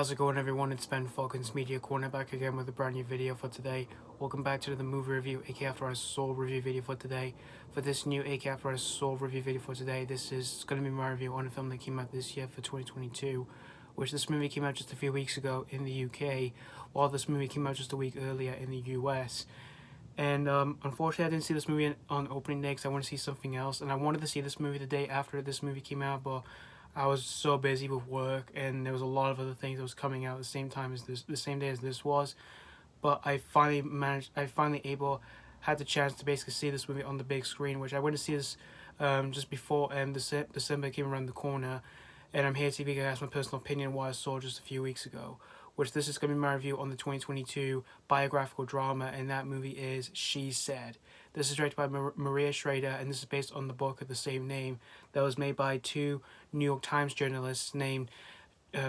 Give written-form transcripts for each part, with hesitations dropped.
How's it going, everyone? It's Ben Falcons Media Corner back again with a brand new video for today. Welcome back to the movie review, aka After Our Soul review video for today. For this new aka After Our Soul review video for today, this is going to be my review on a film that came out this year for 2022, which this movie came out just a few weeks ago in the UK, while this movie came out just a week earlier in the US. And unfortunately, I didn't see this movie on opening day because I want to see something else, and I wanted to see this movie the day after this movie came out, but I was so busy with work, and there was a lot of other things that was coming out at the same time as this, the same day as this was. But I finally had the chance to basically see this movie on the big screen, which I went to see this just before December came around the corner, and I'm here to give you guys my personal opinion on what I saw just a few weeks ago. Which this is going to be my review on the 2022 biographical drama, and that movie is She Said. This is directed by Maria Schrader, and this is based on the book of the same name that was made by two New York Times journalists named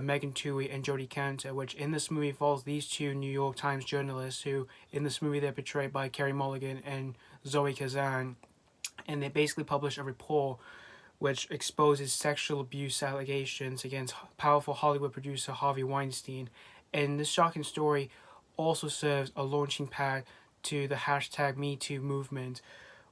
Megan Twohey and Jodie Cantor, which in this movie follows these two New York Times journalists who, in this movie, they're portrayed by Carey Mulligan and Zoe Kazan, and they basically publish a report which exposes sexual abuse allegations against powerful Hollywood producer Harvey Weinstein. And this shocking story also serves a launching pad to the hashtag #MeToo movement,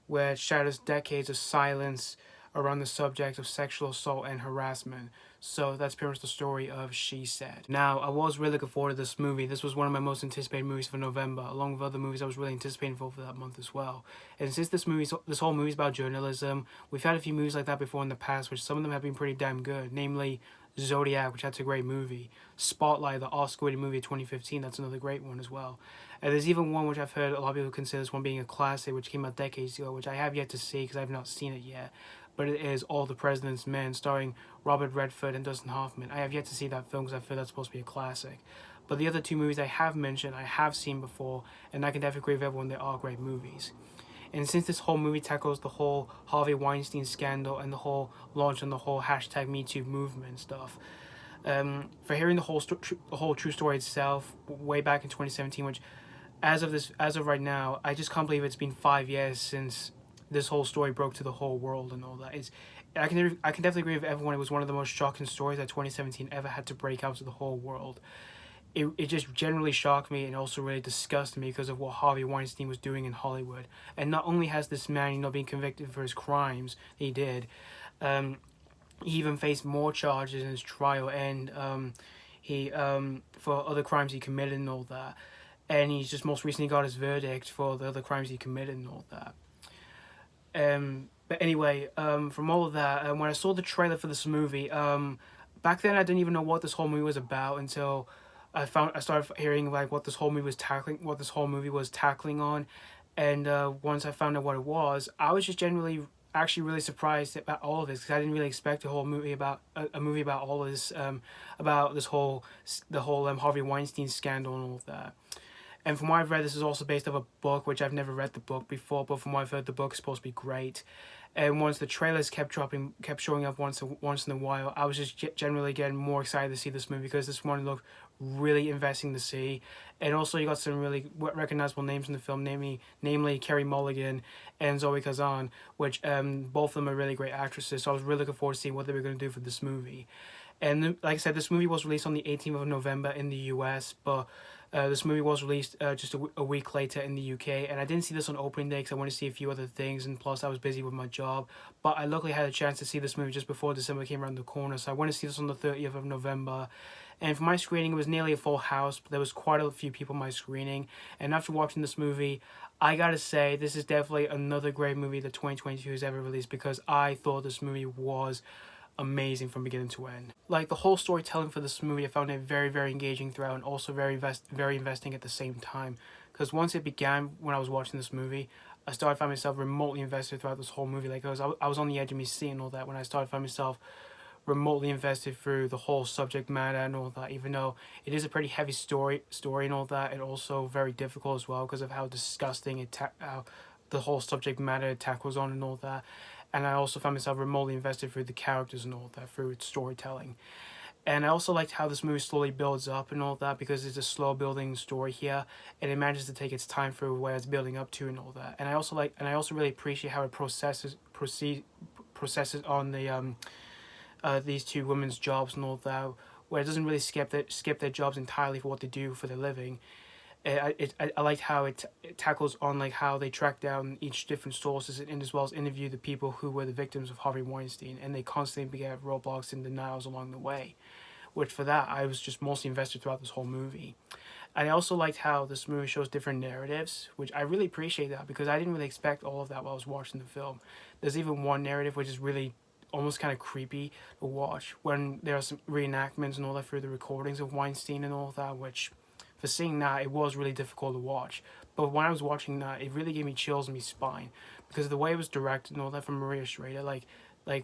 where it shatters decades of silence around the subject of sexual assault and harassment. So that's pretty much the story of She Said. Now, I was really looking forward to this movie. This was one of my most anticipated movies for November, along with other movies I was really anticipating for that month as well. And since this whole movie is about journalism, we've had a few movies like that before in the past, which some of them have been pretty damn good, namely Zodiac, which that's a great movie. Spotlight, the Oscar-winning movie of 2015, that's another great one as well. And there's even one which I've heard a lot of people consider this one being a classic, which came out decades ago, which I have yet to see because I've not seen it yet. But it is All the President's Men, starring Robert Redford and Dustin Hoffman. I have yet to see that film because I feel that's supposed to be a classic. But the other two movies I have mentioned, I have seen before, and I can definitely agree with everyone, they are great movies. And since this whole movie tackles the whole Harvey Weinstein scandal and the whole launch on the whole hashtag #MeToo movement stuff, for hearing the whole true story itself way back in 2017, which as of right now, I just can't believe it's been 5 years since this whole story broke to the whole world and all that. I can definitely agree with everyone. It was one of the most shocking stories that 2017 ever had to break out to the whole world. It just generally shocked me and also really disgusted me because of what Harvey Weinstein was doing in Hollywood. And not only has this man, been convicted for his crimes he did, he even faced more charges in his trial, and he for other crimes he committed and all that. And he's just most recently got his verdict for the other crimes he committed and all that. But anyway, from all of that, when I saw the trailer for this movie, back then I didn't even know what this whole movie was about until I started hearing like what this whole movie was tackling on, and once I found out what it was, I was just actually really surprised about all of this because I didn't really expect a whole movie about a movie about all of this about the whole Harvey Weinstein scandal and all of that. And from what I've read, this is also based off a book, which I've never read the book before, but from what I've heard, the book's supposed to be great. And once the trailers kept showing up once in a while, I was just generally getting more excited to see this movie because this one looked really investing to see. And also you got some really recognizable names in the film, namely Carey Mulligan and Zoe Kazan, which both of them are really great actresses. So I was really looking forward to seeing what they were going to do for this movie. And like I said, this movie was released on the 18th of November in the US, but this movie was released just a week later in the UK, and I didn't see this on opening day because I wanted to see a few other things, and plus I was busy with my job. But I luckily had a chance to see this movie just before December came around the corner, so I went to see this on the 30th of November. And for my screening, it was nearly a full house, but there was quite a few people in my screening. And after watching this movie, I gotta say, this is definitely another great movie that 2022 has ever released because I thought this movie was amazing from beginning to end. Like, the whole storytelling for this movie, I found it very, very engaging throughout and also very investing at the same time. Because once it began, when I was watching this movie, I started finding myself remotely invested throughout this whole movie. Like, I was on the edge of me seat and all that when I started finding myself remotely invested through the whole subject matter and all that, even though it is a pretty heavy story and all that, and also very difficult as well because of how disgusting how the whole subject matter tackles on and all that. And I also found myself remotely invested through the characters and all that, through its storytelling. And I also liked how this movie slowly builds up and all that because it's a slow building story here, and it manages to take its time through where it's building up to and all that. And I also really appreciate how it processes on the these two women's jobs and all that, where it doesn't really skip their jobs entirely for what they do for their living. I liked how it tackles on like how they track down each different sources, and as well as interview the people who were the victims of Harvey Weinstein, and they constantly get roadblocks and denials along the way. Which for that I was just mostly invested throughout this whole movie. And I also liked how this movie shows different narratives, which I really appreciate that because I didn't really expect all of that while I was watching the film. There's even one narrative which is really almost kind of creepy to watch when there are some reenactments and all that through the recordings of Weinstein and all that, which for seeing that it was really difficult to watch. But when I was watching that, it really gave me chills in my spine because of the way it was directed and all that from Maria Schrader, like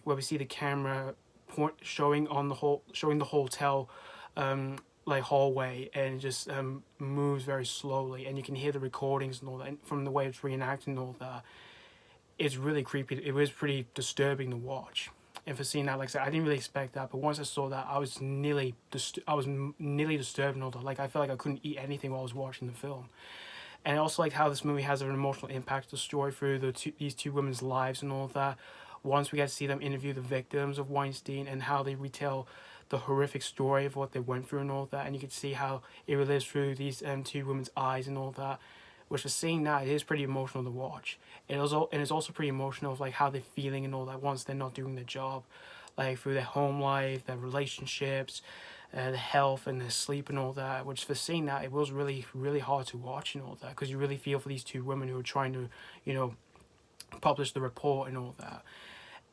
where we see the camera point showing the hotel like hallway, and it just moves very slowly, and you can hear the recordings and all that, and from the way it's reenacted and all that. It's really creepy. It was pretty disturbing to watch. And for seeing that, like I said, I didn't really expect that, but once I saw that, I was nearly disturbed and all that. Like I felt like I couldn't eat anything while I was watching the film. And I also like how this movie has an emotional impact to the story through these two women's lives and all of that. Once we get to see them interview the victims of Weinstein and how they retell the horrific story of what they went through and all that, and you can see how it relives through these two women's eyes and all that. Which for seeing that, it is pretty emotional to watch. And it's also pretty emotional of like how they're feeling and all that once they're not doing their job, like through their home life, their relationships, the health and their sleep and all that. Which for seeing that, it was really hard to watch and all that because you really feel for these two women who are trying to, publish the report and all that.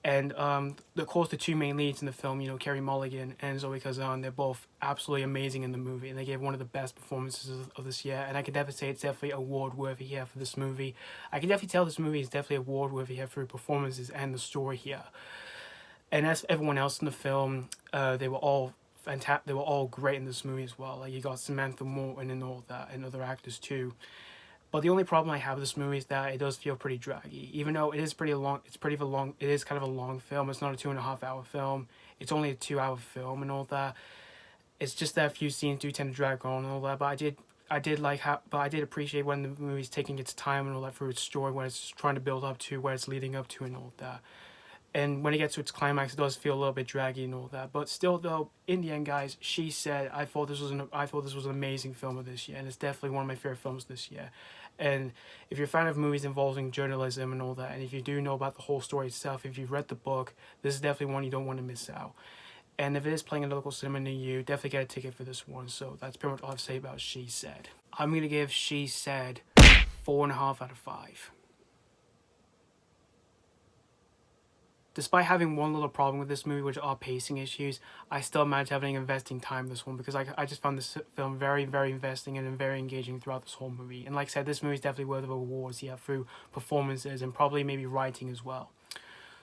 And of course, the two main leads in the film, Carey Mulligan and Zoe Kazan, they're both absolutely amazing in the movie, and they gave one of the best performances of this year. And I could definitely say it's definitely award-worthy here for this movie. I can definitely tell this movie is definitely award-worthy here for performances and the story here. And as everyone else in the film, they were all fantastic. They were all great in this movie as well. Like you got Samantha, Morton, and all that, and other actors too. But the only problem I have with this movie is that it does feel pretty draggy. Even though it is pretty long, it is kind of a long film. It's not a 2.5-hour film. It's only a 2-hour film and all that. It's just that a few scenes do tend to drag on and all that. But I did appreciate when the movie's taking its time and all that through its story, when it's trying to build up to, where it's leading up to and all that. And when it gets to its climax, it does feel a little bit draggy and all that. But still, though, in the end, guys, She Said, I thought this was an amazing film of this year, and it's definitely one of my favorite films this year. And if you're a fan of movies involving journalism and all that, and if you do know about the whole story itself, if you've read the book, this is definitely one you don't want to miss out. And if it is playing in a local cinema near you, definitely get a ticket for this one. So that's pretty much all I have to say about She Said. I'm going to give She Said 4.5 out of 5. Despite having one little problem with this movie, which are pacing issues, I still managed having investing time in this one because I just found this film very investing and very engaging throughout this whole movie. And like I said, this movie is definitely worth of awards here through performances and probably maybe writing as well.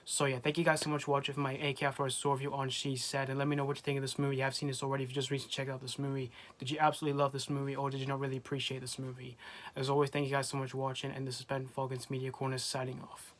So yeah, thank you guys so much for watching my AK After I Saw review on She Said, and let me know what you think of this movie. You have seen this already if you just recently checked out this movie. Did you absolutely love this movie, or did you not really appreciate this movie? As always, thank you guys so much for watching, and this has been Falcon's Media Corner signing off.